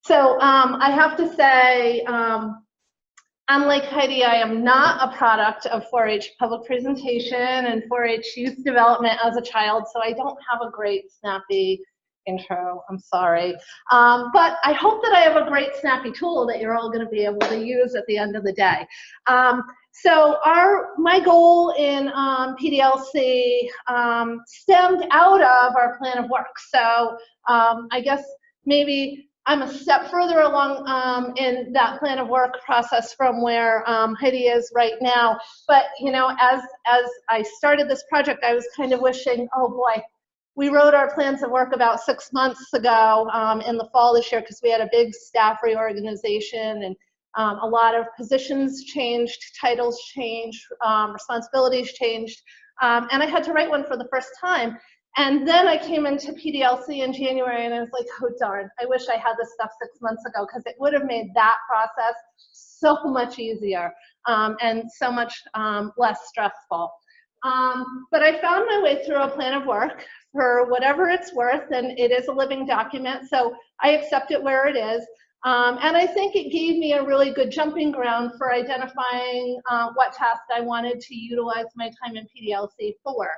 So I have to say, unlike Heidi, I am not a product of 4-H public presentation and 4-H youth development as a child, so I don't have a great snappy intro, I'm sorry. But I hope that I have a great snappy tool that you're all going to be able to use at the end of the day. So my goal in PDLC stemmed out of our plan of work. So I guess maybe I'm a step further along in that plan of work process from where Heidi is right now. But you know, as I started this project, I was kind of wishing, oh boy, we wrote our plans of work about 6 months ago in the fall this year, because we had a big staff reorganization and a lot of positions changed, titles changed, responsibilities changed, and I had to write one for the first time. And then I came into PDLC in January and I was like, oh darn, I wish I had this stuff 6 months ago, because it would have made that process so much easier and so much less stressful. But I found my way through a plan of work for whatever it's worth, and it is a living document, so I accept it where it is. And I think it gave me a really good jumping ground for identifying what task I wanted to utilize my time in PDLC for.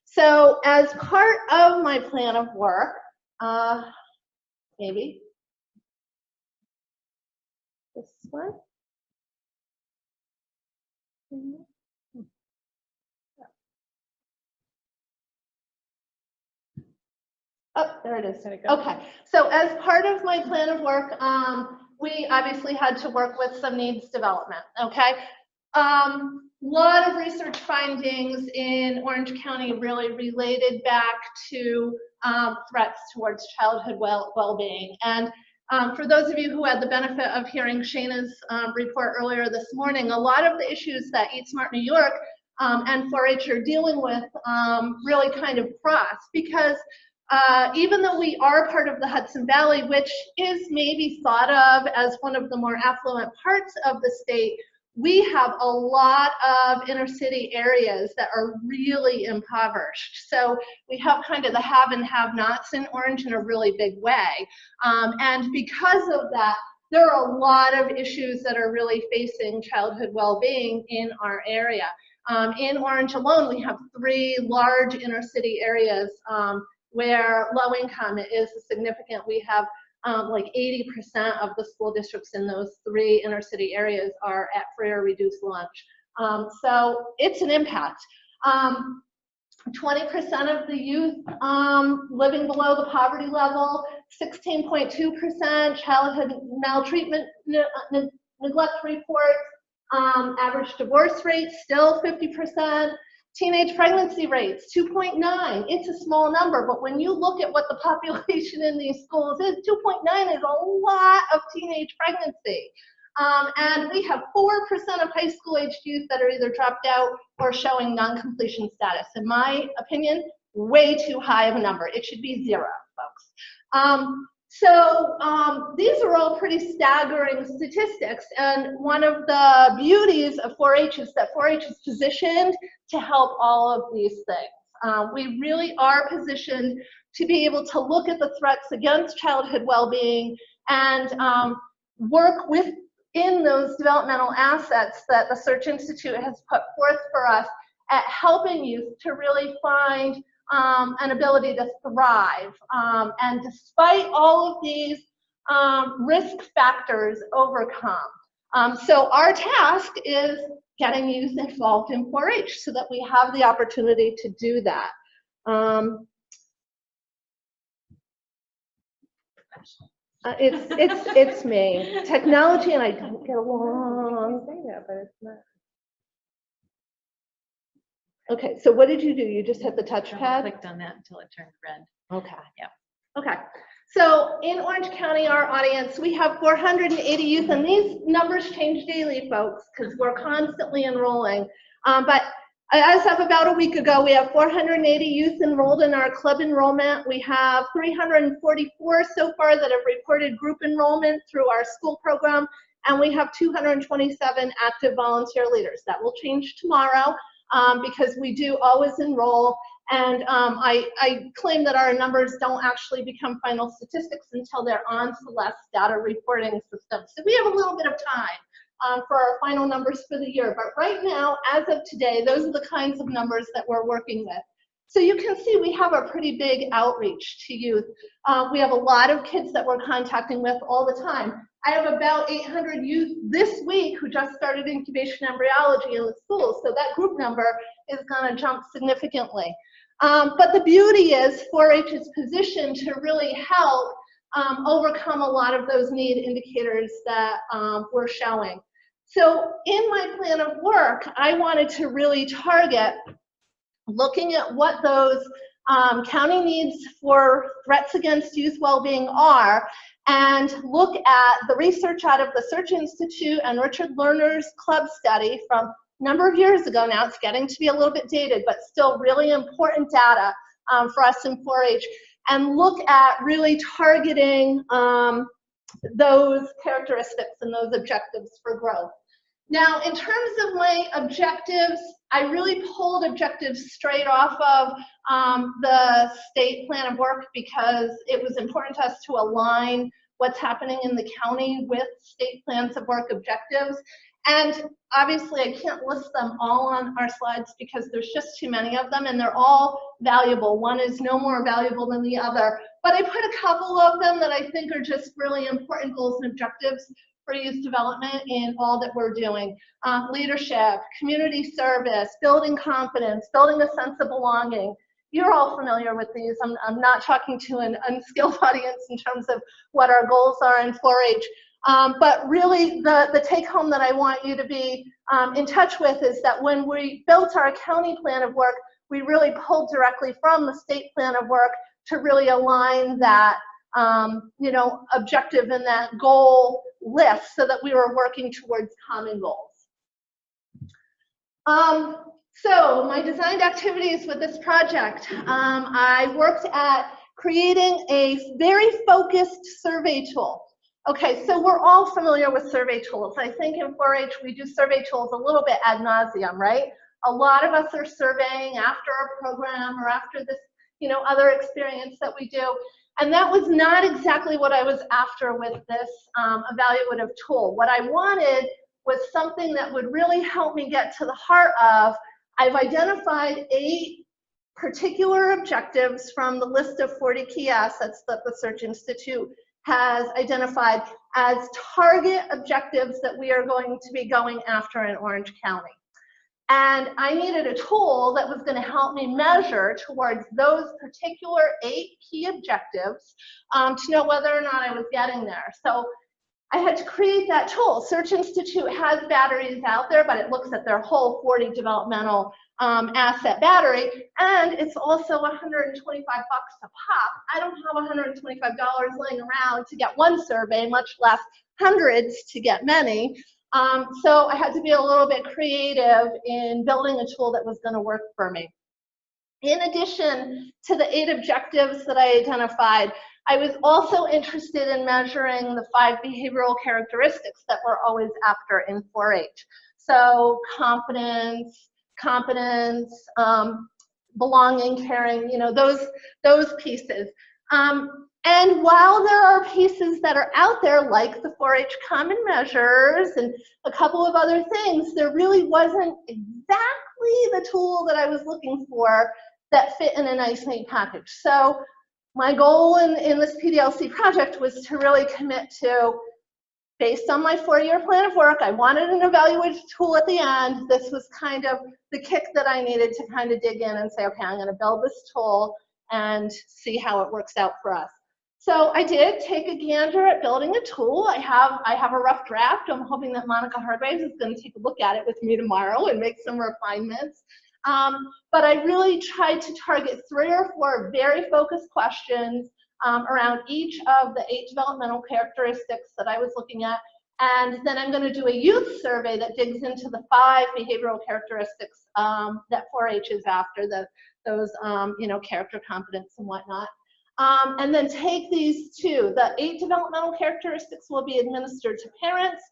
So as part of my plan of work, maybe this one. Oh, there it is. There we go. Okay, so as part of my plan of work, we obviously had to work with some needs development, okay? Lot of research findings in Orange County really related back to threats towards childhood well-being. And for those of you who had the benefit of hearing Shayna's report earlier this morning, a lot of the issues that Eat Smart New York and 4-H are dealing with really kind of cross, because even though we are part of the Hudson Valley, which is maybe thought of as one of the more affluent parts of the state, we have a lot of inner city areas that are really impoverished. So we have kind of the have and have-nots in Orange in a really big way. And because of that, there are a lot of issues that are really facing childhood well-being in our area. In Orange alone, we have 3 large inner city areas where low income is significant. We have like 80% of the school districts in those 3 inner city areas are at free or reduced lunch. So it's an impact. 20% of the youth living below the poverty level, 16.2% childhood maltreatment neglect reports, average divorce rate still 50%. Teenage pregnancy rates, 2.9. It's a small number, but when you look at what the population in these schools is, 2.9 is a lot of teenage pregnancy. And we have 4% of high school aged youth that are either dropped out or showing non-completion status. In my opinion, way too high of a number. It should be 0, folks. So these are all pretty staggering statistics, and one of the beauties of 4-H is that 4-H is positioned to help all of these things. We really are positioned to be able to look at the threats against childhood well-being and work within those developmental assets that the Search Institute has put forth for us at helping youth to really find an ability to thrive, and despite all of these risk factors, overcome. So our task is getting youth involved in 4-H so that we have the opportunity to do that. It's me. Technology and I don't get along. Say that, but it's not. Okay, so what did you do? You just hit the touchpad? I clicked on that until it turned red. Okay. Yeah. Okay. So in Orange County, our audience, we have 480 youth, and these numbers change daily, folks, because we're constantly enrolling. But as of about a week ago, we have 480 youth enrolled in our club enrollment. We have 344 so far that have reported group enrollment through our school program, and we have 227 active volunteer leaders. That will change tomorrow. Because we do always enroll And I claim that our numbers don't actually become final statistics until they're on Celeste data reporting system. So we have a little bit of time for our final numbers for the year. But right now, as of today, those are the kinds of numbers that we're working with. So you can see we have a pretty big outreach to youth. We have a lot of kids that we're contacting with all the time. I have about 800 youth this week who just started incubation embryology in the schools. So that group number is going to jump significantly. But the beauty is 4-H is positioned to really help overcome a lot of those need indicators that we're showing. So in my plan of work, I wanted to really target looking at what those county needs for threats against youth well-being are, and look at the research out of the Search Institute and Richard Lerner's club study from a number of years ago now. It's getting to be a little bit dated, but still really important data for us in 4-H, and look at really targeting those characteristics and those objectives for growth. Now, in terms of my objectives, I really pulled objectives straight off of the state plan of work because it was important to us to align what's happening in the county with state plans of work objectives. And obviously, I can't list them all on our slides because there's just too many of them, and they're all valuable. One is no more valuable than the other. But I put a couple of them that I think are just really important goals and objectives for youth development in all that we're doing. Leadership, community service, building confidence, building a sense of belonging. You're all familiar with these. I'm not talking to an unskilled audience in terms of what our goals are in 4-H. But really the take home that I want you to be in touch with is that when we built our county plan of work, we really pulled directly from the state plan of work to really align that objective and that goal list so that we were working towards common goals. So my designed activities with this project, I worked at creating a very focused survey tool. Okay, so we're all familiar with survey tools. I think in 4-H we do survey tools a little bit ad nauseum, right? A lot of us are surveying after our program or after this, other experience that we do. And that was not exactly what I was after with this evaluative tool. What I wanted was something that would really help me get to the heart of, I've identified 8 particular objectives from the list of 40 key assets that the Search Institute has identified as target objectives that we are going to be going after in Orange County. And I needed a tool that was going to help me measure towards those particular 8 key objectives to know whether or not I was getting there. So I had to create that tool. Search Institute has batteries out there, but it looks at their whole 40 developmental asset battery, and it's also $125 a pop. I don't have $125 laying around to get one survey, much less hundreds to get many. So I had to be a little bit creative in building a tool that was going to work for me. In addition to the 8 objectives that I identified, I was also interested in measuring the 5 behavioral characteristics that we're always after in 4-H. So confidence, competence, belonging, caring, those pieces. And while there are pieces that are out there, like the 4-H common measures and a couple of other things, there really wasn't exactly the tool that I was looking for that fit in a nice, neat package. So my goal in this PDLC project was to really commit to, based on my 4-year plan of work, I wanted an evaluative tool at the end. This was kind of the kick that I needed to kind of dig in and say, okay, I'm going to build this tool and see how it works out for us. So I did take a gander at building a tool. I have a rough draft. I'm hoping that Monica Hargraves is going to take a look at it with me tomorrow and make some refinements. But I really tried to target 3 or 4 very focused questions around each of the 8 developmental characteristics that I was looking at. And then I'm going to do a youth survey that digs into the 5 behavioral characteristics that 4-H is after, those character competence and whatnot. And then take these 2. The 8 developmental characteristics will be administered to parents.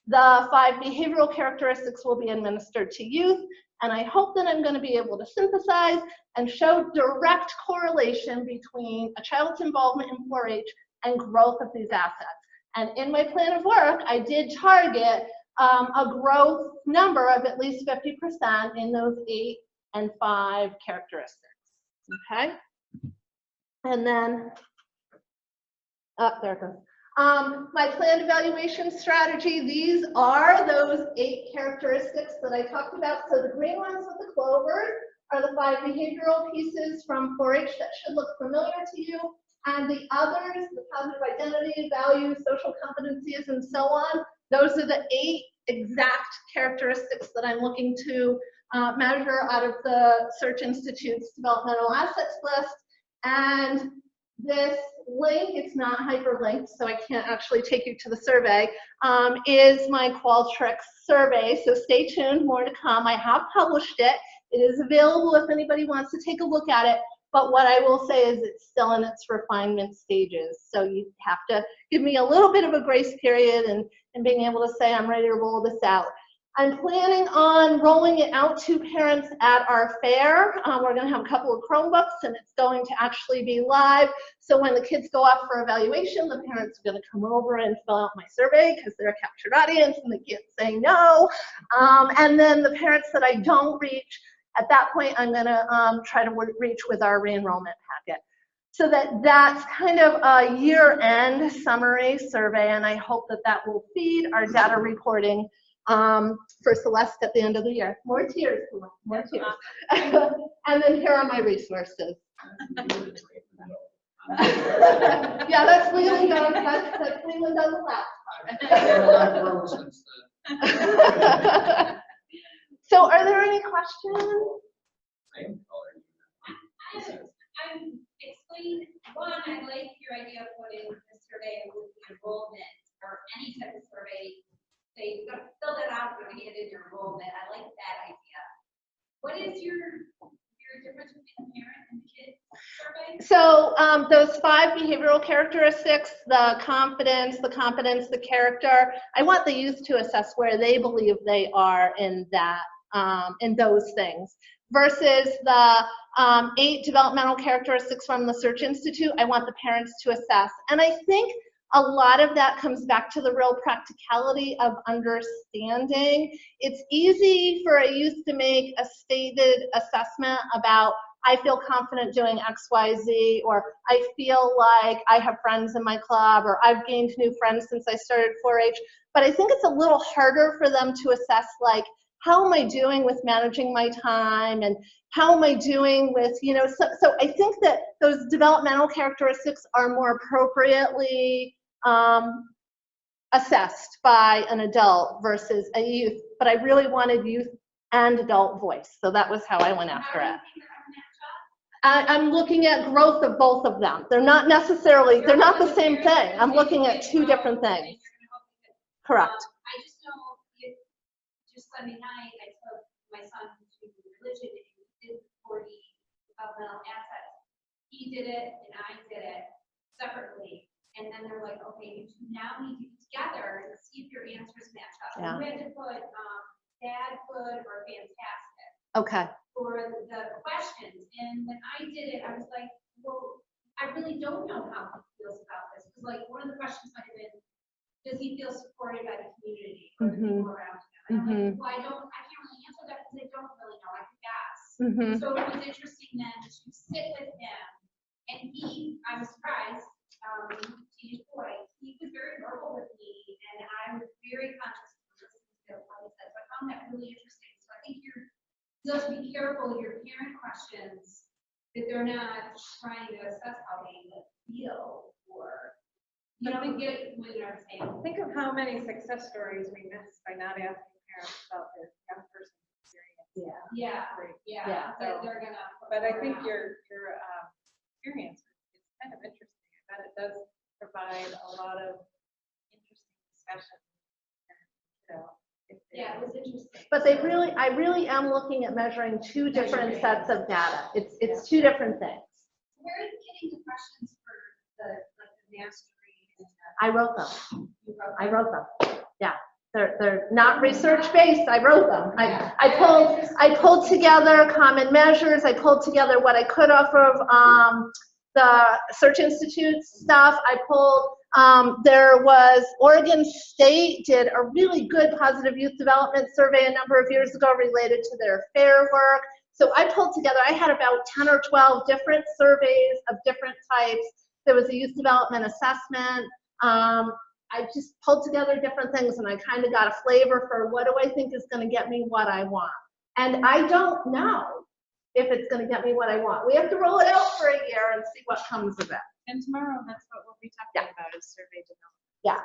The 5 behavioral characteristics will be administered to youth, and I hope that I'm going to be able to synthesize and show direct correlation between a child's involvement in 4-H and growth of these assets. And in my plan of work, I did target a growth number of at least 50% in those 8 and 5 characteristics. Okay? And then, there it goes. My planned evaluation strategy, these are those 8 characteristics that I talked about. So the green ones with the clovers are the 5 behavioral pieces from 4-H that should look familiar to you. And the others, the positive identity, values, social competencies, and so on, those are the 8 exact characteristics that I'm looking to measure out of the Search Institute's developmental assets list. And this link, it's not hyperlinked, so I can't actually take you to the survey, is my Qualtrics survey. So stay tuned, more to come. I have published it. It is available if anybody wants to take a look at it. But what I will say is it's still in its refinement stages. So you have to give me a little bit of a grace period and being able to say I'm ready to roll this out. I'm planning on rolling it out to parents at our fair. We're going to have a couple of Chromebooks, and it's going to actually be live. So when the kids go off for evaluation, the parents are going to come over and fill out my survey because they're a captured audience and they can't say no. And then the parents that I don't reach, at that point, I'm going to try to reach with our re-enrollment packet. So that's kind of a year-end summary survey, and I hope that that will feed our data reporting for Celeste at the end of the year. More tears, more tears. And then here are my resources. Yeah, that's legally done. That's legally done the last part. So are there any questions? Explain, one, I like your idea of putting the survey with the enrollment or any type of survey. Say, you gotta fill that out when you get in your enrollment. I like that idea. What is your difference between the parent and the kid survey? So those 5 behavioral characteristics, the confidence, the competence, the character, I want the youth to assess where they believe they are in that, in those things. Versus the 8 developmental characteristics from the Search Institute, I want the parents to assess. And I think a lot of that comes back to the real practicality of understanding. It's easy for a youth to make a stated assessment about, I feel confident doing X, Y, Z, or I feel like I have friends in my club, or I've gained new friends since I started 4-H. But I think it's a little harder for them to assess, like, how am I doing with managing my time, and how am I doing with, you know, so I think that those developmental characteristics are more appropriately assessed by an adult versus a youth, but I really wanted youth and adult voice, so that was how I went after it. I'm looking at growth of both of them. They're not necessarily, they're not the same thing. I'm looking at 2 different things. Correct. I just know, just Sunday night, I took my son to religion and he did 40 developmental assets. He did it and I did it separately. And then they're like, okay, you now need to get together and see if your answers match up. Yeah. We had to put bad, good, or fantastic. Okay. For the questions. And when I did it, I was like, well, I really don't know how he feels about this. Because like one of the questions might have been, does he feel supported by the community or the people around him? And I'm like, well, I can't really answer that because I don't really know. I could guess. So it was interesting then to sit with him. And I was surprised, teenage boy, he was very verbal with me, and I was very conscious of listening to what he said. So I found that really interesting. So I think you have to be careful of your parent questions, that they're not trying to assess how they feel, or you know, get what you're saying. Think of how many success stories we miss by not asking parents about their young person's experience. Yeah. So they're gonna. But I think your experience is kind of interesting. I bet it does provide a lot of interesting discussion. You know, yeah, it was interesting. But I really am looking at measuring 2 different sets of data. It's 2 different things. Where are you getting the questions for the mastery? I wrote them. I wrote them. Yeah. They're not research-based, I wrote them. I pulled together common measures, I pulled together what I could off of the Search Institute's stuff. I pulled, there was, Oregon State did a really good positive youth development survey a number of years ago related to their fair work. So I pulled together, I had about 10 or 12 different surveys of different types. There was a youth development assessment. I just pulled together different things and I kind of got a flavor for what do I think is going to get me what I want. And I don't know if it's going to get me what I want. We have to roll it out for a year and see what comes of it. And tomorrow, that's what we'll be talking about is survey development. Yeah. So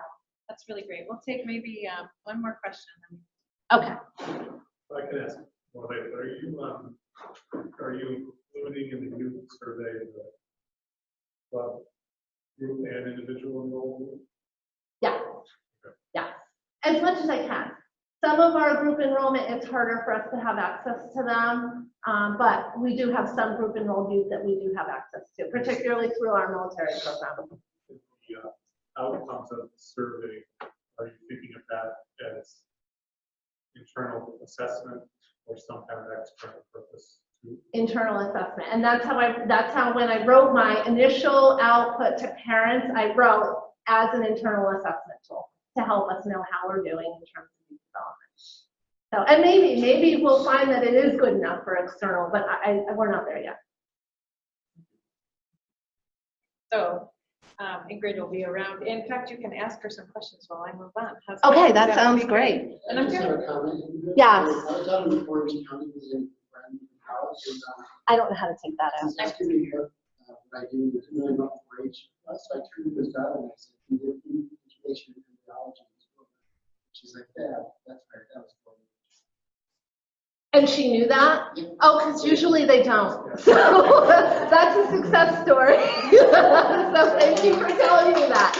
that's really great. We'll take maybe one more question. Okay. If I can ask, well, wait, are you including in the youth survey the club group and individual enrollment? Yeah. Yeah. As much as I can. Some of our group enrollment, it's harder for us to have access to them, but we do have some group enrolled youth that we do have access to, particularly through our military program. The outcomes of the survey, are you thinking of that as internal assessment or some kind of external purpose? Internal assessment, and that's how when I wrote my initial output to parents, I wrote as an internal assessment tool to help us know how we're doing in terms of youth development. So, and maybe we'll find that it is good enough for external, but we're not there yet. So Ingrid will be around. In fact, you can ask her some questions while I move on. Okay, that sounds great. And I'm Just good. have a comment. Yes. I was out in the Orange County visiting a friend in college, and I don't know how to take that he was asking me what I do with really not for age. So I treated his daughter and I said, "You did education and theology." She's like, "Yeah, that's right. That was for me." And she knew that? Oh, because usually they don't. So that's a success story. So thank you for telling me that.